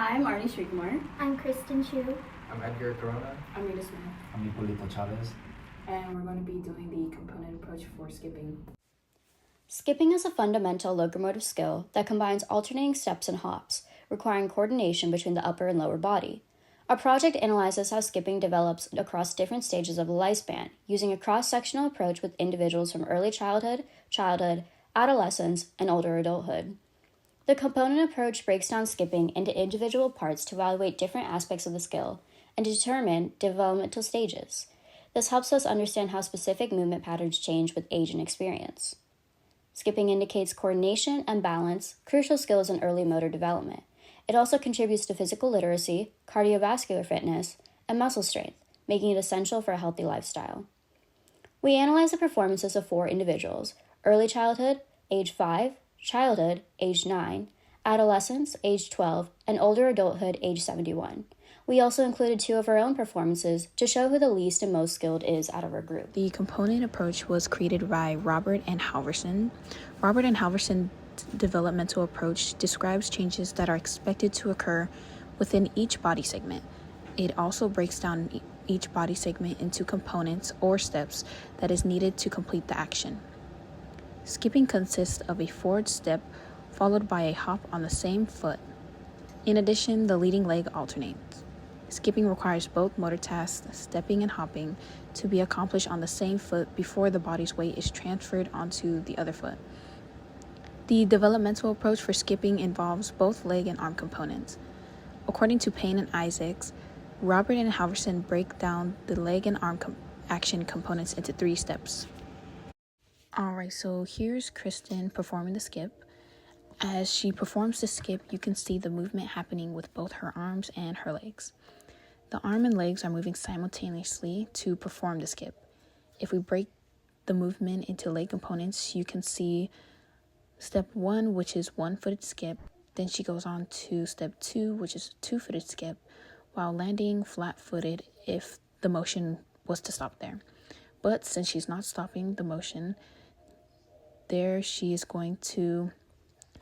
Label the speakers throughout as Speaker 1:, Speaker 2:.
Speaker 1: I'm Arnie Srikumar.
Speaker 2: I'm Kristin, Chiu.
Speaker 3: I'm Edgar.
Speaker 1: I'm Rina Smith.
Speaker 4: I'm Hipólito Chavez.
Speaker 1: And we're going to be doing the component approach for skipping.
Speaker 5: Skipping is a fundamental locomotive skill that combines alternating steps and hops, requiring coordination between the upper and lower body. Our project analyzes how skipping develops across different stages of the lifespan, using a cross-sectional approach with individuals from early childhood, adolescence, and older adulthood. The component approach breaks down skipping into individual parts to evaluate different aspects of the skill and to determine developmental stages. This helps us understand how specific movement patterns change with age and experience. Skipping indicates coordination and balance, crucial skills in early motor development. It also contributes to physical literacy, cardiovascular fitness, and muscle strength, making it essential for a healthy lifestyle. We analyze the performances of 4 individuals: early childhood, age 5, childhood, age 9, adolescence, age 12, and older adulthood, age 71. We also included 2 of our own performances to show who the least and most skilled is out of our group.
Speaker 6: The component approach was created by Robert and Halverson. Robert and Halverson's developmental approach describes changes that are expected to occur within each body segment. It also breaks down each body segment into components or steps that is needed to complete the action. Skipping consists of a forward step followed by a hop on the same foot. In addition, the leading leg alternates. Skipping requires both motor tasks, stepping and hopping, to be accomplished on the same foot before the body's weight is transferred onto the other foot. The developmental approach for skipping involves both leg and arm components. According to Payne and Isaacs, Robert and Halverson break down the leg and arm action components into 3 steps. Alright, so here's Kristin performing the skip. As she performs the skip, you can see the movement happening with both her arms and her legs. The arm and legs are moving simultaneously to perform the skip. If we break the movement into leg components, you can see step 1, which is 1-footed skip. Then she goes on to step 2, which is a 2-footed skip, while landing flat-footed if the motion was to stop there. But since she's not stopping the motion, there she is going to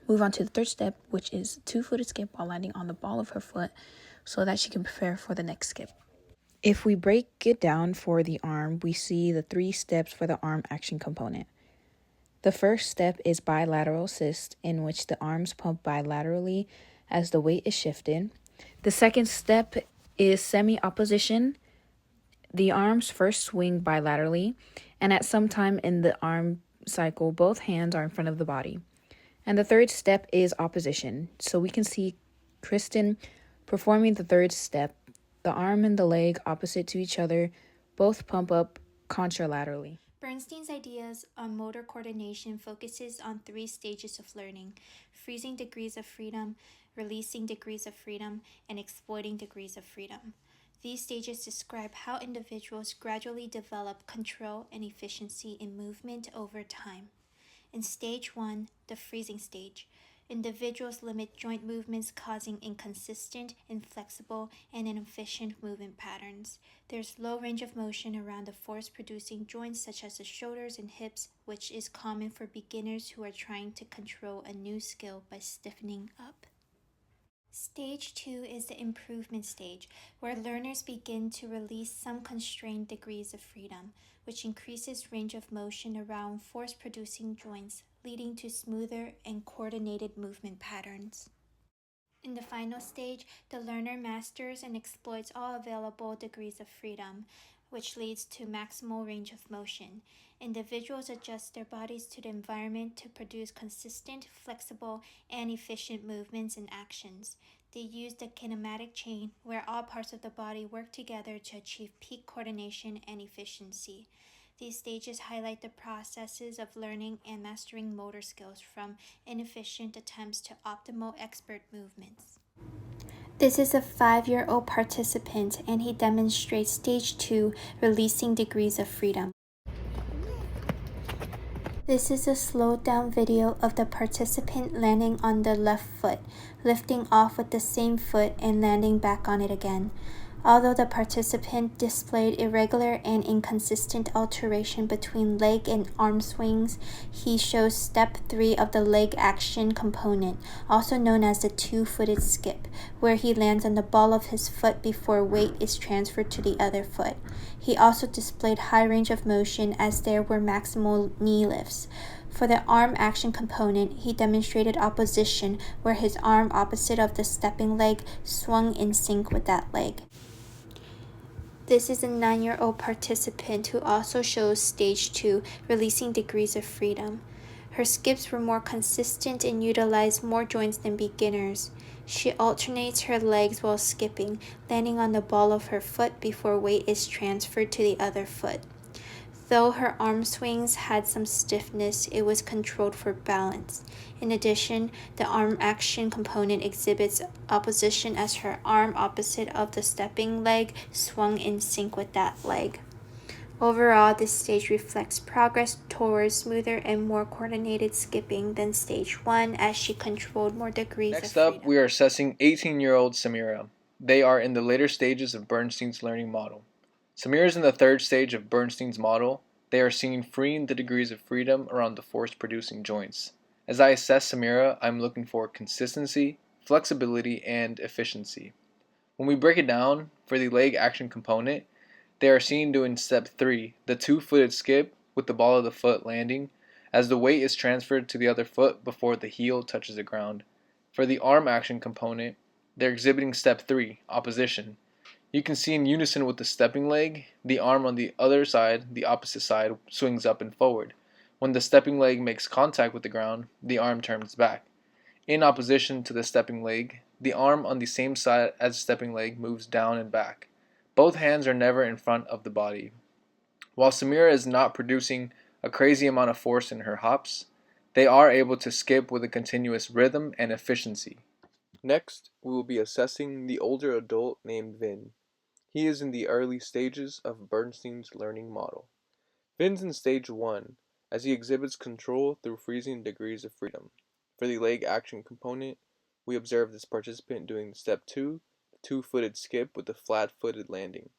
Speaker 6: move on to the 3rd step, which is a 2-footed skip while landing on the ball of her foot so that she can prepare for the next skip. If we break it down for the arm, we see the 3 steps for the arm action component. The first step is bilateral assist, in which the arms pump bilaterally as the weight is shifted. The second step is semi-opposition. The arms first swing bilaterally, and at some time in the arm cycle, both hands are in front of the body. And the 3rd step is opposition. So we can see Kristin performing the 3rd step. The arm and the leg opposite to each other both pump up contralaterally.
Speaker 2: Bernstein's ideas on motor coordination focuses on 3 stages of learning: freezing degrees of freedom, releasing degrees of freedom, and exploiting degrees of freedom. These stages describe how individuals gradually develop control and efficiency in movement over time. In stage 1, the freezing stage, individuals limit joint movements, causing inconsistent, inflexible, and inefficient movement patterns. There's low range of motion around the force-producing joints such as the shoulders and hips, which is common for beginners who are trying to control a new skill by stiffening up. Stage 2 is the improvement stage, where learners begin to release some constrained degrees of freedom, which increases range of motion around force-producing joints, leading to smoother and coordinated movement patterns. In the final stage, the learner masters and exploits all available degrees of freedom, which leads to maximal range of motion. Individuals adjust their bodies to the environment to produce consistent, flexible, and efficient movements and actions. They use the kinematic chain, where all parts of the body work together to achieve peak coordination and efficiency. These stages highlight the processes of learning and mastering motor skills, from inefficient attempts to optimal expert movements. This is a 5-year-old participant, and he demonstrates stage 2, releasing degrees of freedom. This is a slowed down video of the participant landing on the left foot, lifting off with the same foot and landing back on it again. Although the participant displayed irregular and inconsistent alternation between leg and arm swings, he shows step 3 of the leg action component, also known as the two-footed skip, where he lands on the ball of his foot before weight is transferred to the other foot. He also displayed high range of motion as there were maximal knee lifts. For the arm action component, he demonstrated opposition, where his arm opposite of the stepping leg swung in sync with that leg. This is a 9-year-old participant who also shows stage 2, releasing degrees of freedom. Her skips were more consistent and utilized more joints than beginners. She alternates her legs while skipping, landing on the ball of her foot before weight is transferred to the other foot. Though her arm swings had some stiffness, it was controlled for balance. In addition, the arm action component exhibits opposition as her arm opposite of the stepping leg swung in sync with that leg. Overall, this stage reflects progress towards smoother and more coordinated skipping than stage 1 as she controlled more degrees
Speaker 3: Next
Speaker 2: of
Speaker 3: up,
Speaker 2: freedom.
Speaker 3: we are assessing 18-year-old Samira. They are in the later stages of Bernstein's learning model. Samira is in the third stage of Bernstein's model. They are seen freeing the degrees of freedom around the force-producing joints. As I assess Samira, I'm looking for consistency, flexibility, and efficiency. When we break it down, for the leg action component, they are seen doing step 3, the two-footed skip with the ball of the foot landing, as the weight is transferred to the other foot before the heel touches the ground. For the arm action component, they're exhibiting step 3, opposition. You can see in unison with the stepping leg, the arm on the other side, the opposite side, swings up and forward. When the stepping leg makes contact with the ground, the arm turns back. In opposition to the stepping leg, the arm on the same side as the stepping leg moves down and back. Both hands are never in front of the body. While Samira is not producing a crazy amount of force in her hops, they are able to skip with a continuous rhythm and efficiency. Next, we will be assessing the older adult named Vin. He is in the early stages of Bernstein's learning model. Vin's in stage 1, as he exhibits control through freezing degrees of freedom. For the leg action component, we observe this participant doing step 2, the two-footed skip with a flat-footed landing,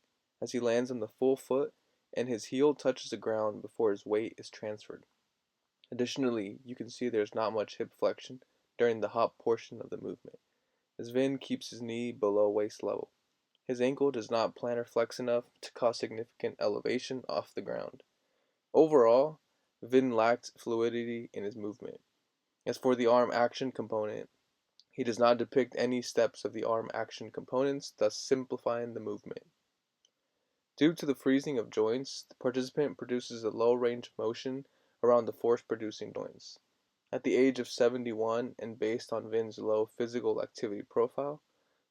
Speaker 3: as he lands on the full foot and his heel touches the ground before his weight is transferred. Additionally, you can see there's not much hip flexion during the hop portion of the movement, as Vin keeps his knee below waist level. His ankle does not plantar flex enough to cause significant elevation off the ground. Overall, Vin lacked fluidity in his movement. As for the arm action component, he does not depict any steps of the arm action components, thus simplifying the movement. Due to the freezing of joints, the participant produces a low range of motion around the force-producing joints. At the age of 71 and based on Vin's low physical activity profile,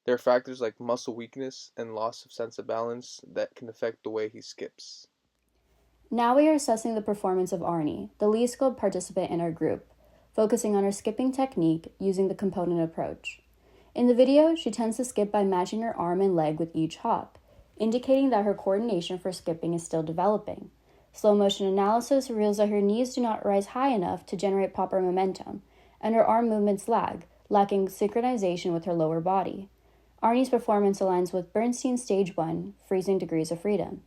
Speaker 3: there are factors like muscle weakness and loss of sense of balance that can affect the way he skips.
Speaker 5: Now we are assessing the performance of Aarane, the least skilled participant in our group, focusing on her skipping technique using the component approach. In the video, she tends to skip by matching her arm and leg with each hop, indicating that her coordination for skipping is still developing. Slow motion analysis reveals that her knees do not rise high enough to generate proper momentum, and her arm movements lag, lacking synchronization with her lower body. Aarne's performance aligns with Bernstein's stage 1, freezing degrees of freedom.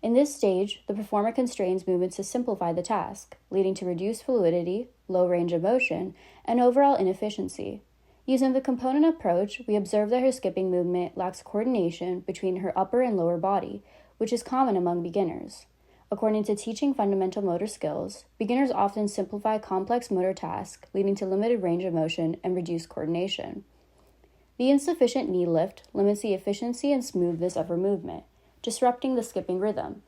Speaker 5: In this stage, the performer constrains movements to simplify the task, leading to reduced fluidity, low range of motion, and overall inefficiency. Using the component approach, we observe that her skipping movement lacks coordination between her upper and lower body, which is common among beginners. According to Teaching Fundamental Motor Skills, beginners often simplify complex motor tasks, leading to limited range of motion and reduced coordination. The insufficient knee lift limits the efficiency and smoothness of her movement, disrupting the skipping rhythm.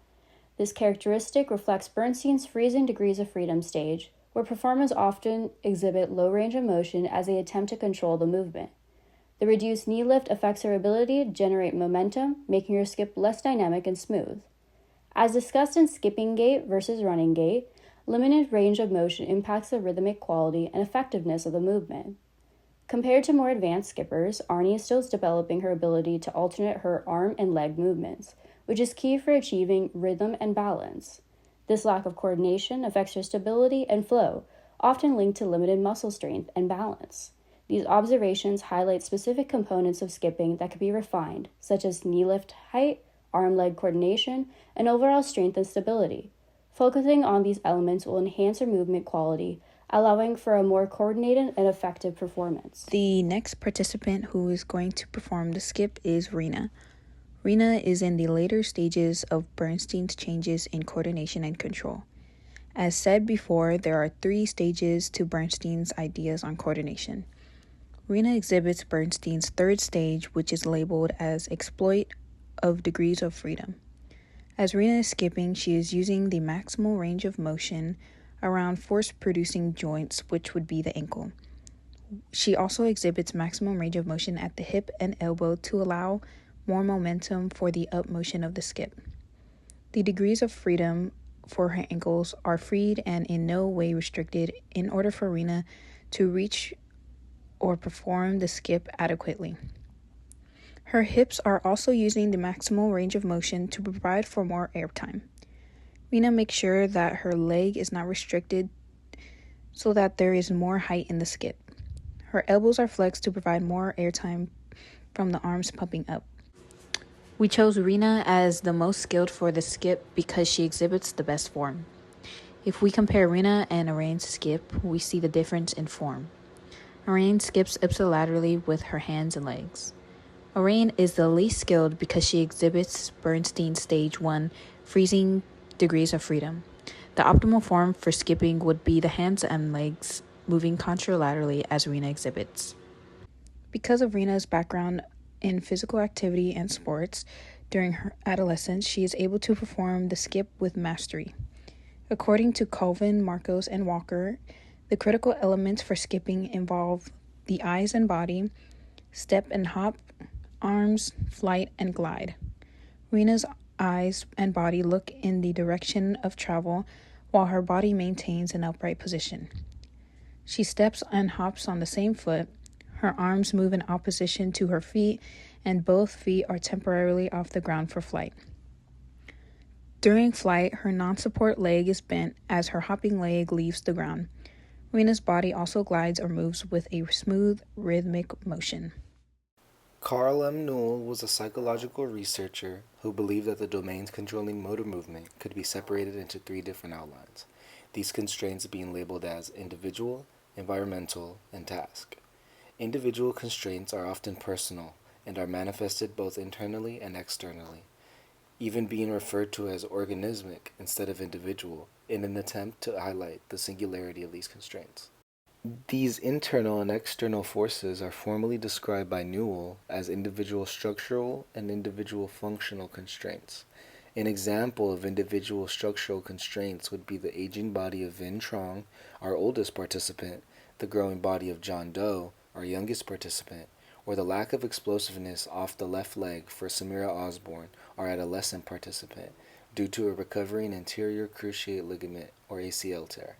Speaker 5: This characteristic reflects Bernstein's freezing degrees of freedom stage, where performers often exhibit low range of motion as they attempt to control the movement. The reduced knee lift affects her ability to generate momentum, making her skip less dynamic and smooth. As discussed in skipping gait versus running gait, limited range of motion impacts the rhythmic quality and effectiveness of the movement. Compared to more advanced skippers, Aarane is still developing her ability to alternate her arm and leg movements, which is key for achieving rhythm and balance. This lack of coordination affects her stability and flow, often linked to limited muscle strength and balance. These observations highlight specific components of skipping that could be refined, such as knee lift height, arm-leg coordination, and overall strength and stability. Focusing on these elements will enhance her movement quality, allowing for a more coordinated and effective performance.
Speaker 6: The next participant who is going to perform the skip is Riina. Riina is in the later stages of Bernstein's changes in coordination and control. As said before, there are 3 stages to Bernstein's ideas on coordination. Riina exhibits Bernstein's 3rd stage, which is labeled as exploit of degrees of freedom. As Riina is skipping, she is using the maximal range of motion around force-producing joints, which would be the ankle. She also exhibits maximum range of motion at the hip and elbow to allow more momentum for the up motion of the skip. The degrees of freedom for her ankles are freed and in no way restricted in order for Riina to reach or perform the skip adequately. Her hips are also using the maximal range of motion to provide for more airtime. Riina makes sure that her leg is not restricted so that there is more height in the skip. Her elbows are flexed to provide more airtime from the arms pumping up. We chose Riina as the most skilled for the skip because she exhibits the best form. If we compare Riina and Aarane's skip, we see the difference in form. Aarane skips ipsilaterally with her hands and legs. Aarane is the least skilled because she exhibits Bernstein's stage 1, freezing degrees of freedom. The optimal form for skipping would be the hands and legs moving contralaterally as Riina exhibits. Because of Riina's background in physical activity and sports, during her adolescence, she is able to perform the skip with mastery. According to Colvin, Marcos, and Walker, the critical elements for skipping involve the eyes and body, step and hop, arms, flight, and glide. Riina's eyes and body look in the direction of travel, while her body maintains an upright position. She steps and hops on the same foot. Her arms move in opposition to her feet, and both feet are temporarily off the ground for flight. During flight, her non-support leg is bent as her hopping leg leaves the ground. Riina's body also glides or moves with a smooth, rhythmic motion.
Speaker 4: Carl M. Newell was a psychological researcher who believed that the domains controlling motor movement could be separated into 3 different outlines, these constraints being labeled as individual, environmental, and task. Individual constraints are often personal and are manifested both internally and externally, even being referred to as organismic instead of individual in an attempt to highlight the singularity of these constraints. These internal and external forces are formally described by Newell as individual structural and individual functional constraints. An example of individual structural constraints would be the aging body of Vinh Trong, our oldest participant, the growing body of John Doe, our youngest participant, or the lack of explosiveness off the left leg for Samira Osborne, our adolescent participant, due to a recovering anterior cruciate ligament or ACL tear.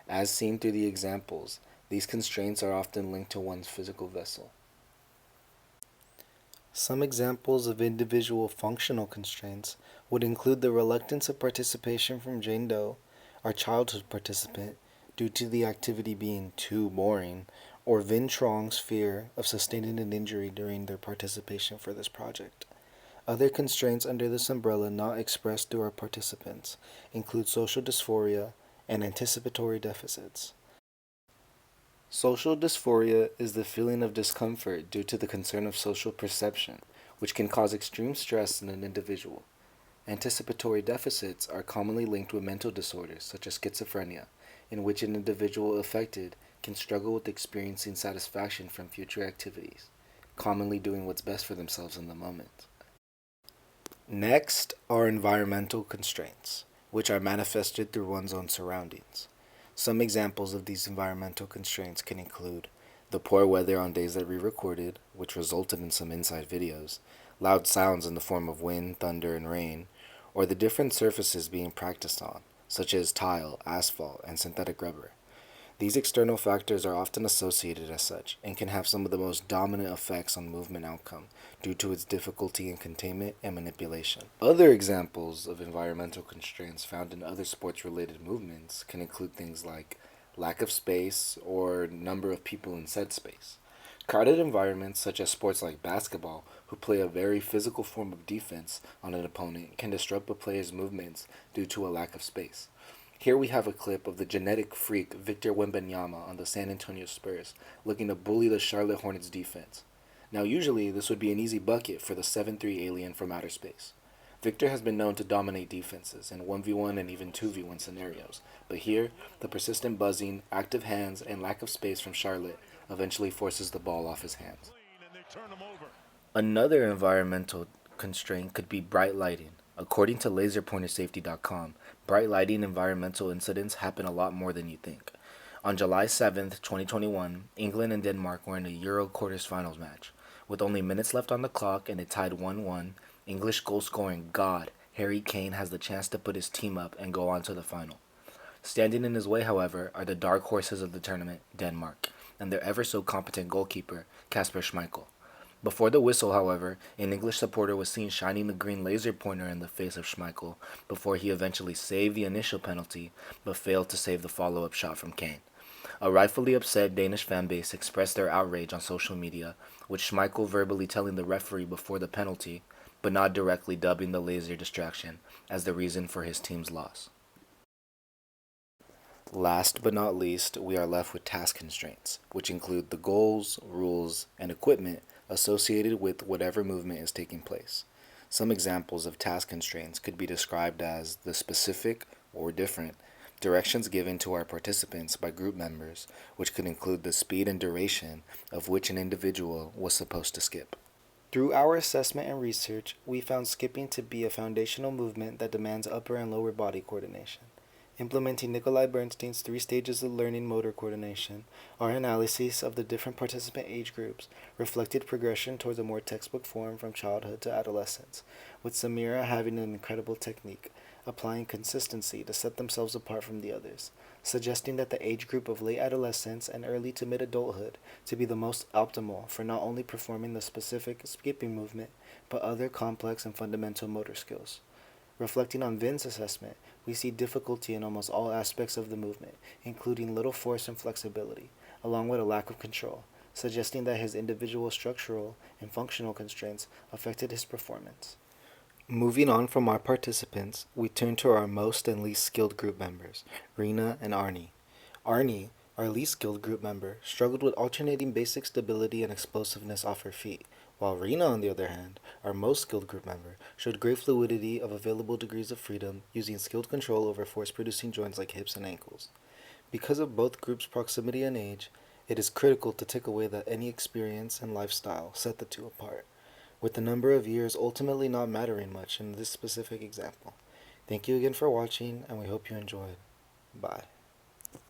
Speaker 4: As seen through the examples, these constraints are often linked to one's physical vessel. Some examples of individual functional constraints would include the reluctance of participation from Jane Doe, our childhood participant, due to the activity being too boring, or Vinh Trong's fear of sustaining an injury during their participation for this project. Other constraints under this umbrella not expressed through our participants include social dysphoria and anticipatory deficits. Social dysphoria is the feeling of discomfort due to the concern of social perception, which can cause extreme stress in an individual. Anticipatory deficits are commonly linked with mental disorders such as schizophrenia, in which an individual affected can struggle with experiencing satisfaction from future activities, commonly doing what's best for themselves in the moment. Next are environmental constraints, which are manifested through one's own surroundings. Some examples of these environmental constraints can include the poor weather on days that we recorded, which resulted in some inside videos, loud sounds in the form of wind, thunder, and rain, or the different surfaces being practiced on, such as tile, asphalt, and synthetic rubber. These external factors are often associated as such and can have some of the most dominant effects on movement outcome due to its difficulty in containment and manipulation. Other examples of environmental constraints found in other sports-related movements can include things like lack of space, or number of people in said space. Crowded environments, such as sports like basketball, who play a very physical form of defense on an opponent, can disrupt a player's movements due to a lack of space. Here we have a clip of the genetic freak Victor Wembanyama on the San Antonio Spurs looking to bully the Charlotte Hornets defense. Now usually this would be an easy bucket for the 7'3" alien from outer space. Victor has been known to dominate defenses in 1v1 and even 2v1 scenarios, but here, the persistent buzzing, active hands, and lack of space from Charlotte eventually forces the ball off his hands. Another environmental constraint could be bright lighting. According to laserpointersafety.com, bright lighting environmental incidents happen a lot more than you think. On July 7th, 2021, England and Denmark were in a Euro quarters-finals match. With only minutes left on the clock and it tied 1-1, English goal-scoring god Harry Kane has the chance to put his team up and go on to the final. Standing in his way, however, are the dark horses of the tournament, Denmark, and their ever-so-competent goalkeeper, Kasper Schmeichel. Before the whistle, however, an English supporter was seen shining the green laser pointer in the face of Schmeichel before he eventually saved the initial penalty, but failed to save the follow-up shot from Kane. A rightfully upset Danish fanbase expressed their outrage on social media, with Schmeichel verbally telling the referee before the penalty, but not directly dubbing the laser distraction as the reason for his team's loss. Last but not least, we are left with task constraints, which include the goals, rules, and equipment associated with whatever movement is taking place. Some examples of task constraints could be described as the specific, or different, directions given to our participants by group members, which could include the speed and duration of which an individual was supposed to skip. Through our assessment and research, we found skipping to be a foundational movement that demands upper and lower body coordination. Implementing Nikolai Bernstein's 3 stages of learning motor coordination, our analyses of the different participant age groups reflected progression towards a more textbook form from childhood to adolescence, with Samira having an incredible technique, applying consistency to set themselves apart from the others, suggesting that the age group of late adolescence and early to mid-adulthood to be the most optimal for not only performing the specific skipping movement, but other complex and fundamental motor skills. Reflecting on Vin's assessment, we see difficulty in almost all aspects of the movement, including little force and flexibility, along with a lack of control, suggesting that his individual structural and functional constraints affected his performance. Moving on from our participants, we turn to our most and least skilled group members, Riina and Aarane. Aarane, our least skilled group member, struggled with alternating basic stability and explosiveness off her feet, while Riina, on the other hand, our most skilled group member, showed great fluidity of available degrees of freedom using skilled control over force-producing joints like hips and ankles. Because of both groups' proximity and age, it is critical to take away that any experience and lifestyle set the two apart, with the number of years ultimately not mattering much in this specific example. Thank you again for watching, and we hope you enjoyed. Bye.